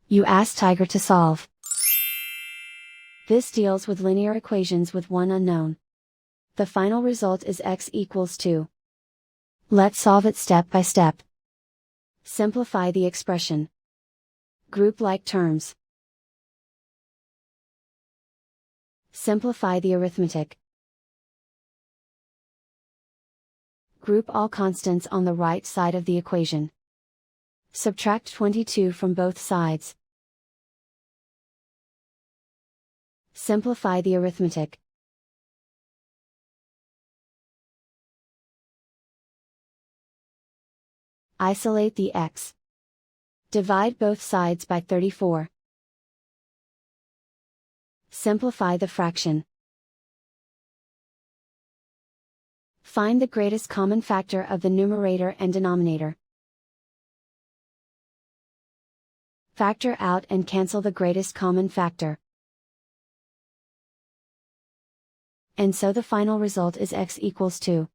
You ask Tiger to solve. This deals with linear equations with one unknown. The final result is x equals 2. Let's solve it step by step. Simplify the expression. Group like terms. Simplify the arithmetic. Group all constants on the right side of the equation. Subtract 22 from both sides. Simplify the arithmetic. Isolate the x. Divide both sides by 34. Simplify the fraction. Find the greatest common factor of the numerator and denominator. Factor out and cancel the greatest common factor. And so the final result is x equals 2.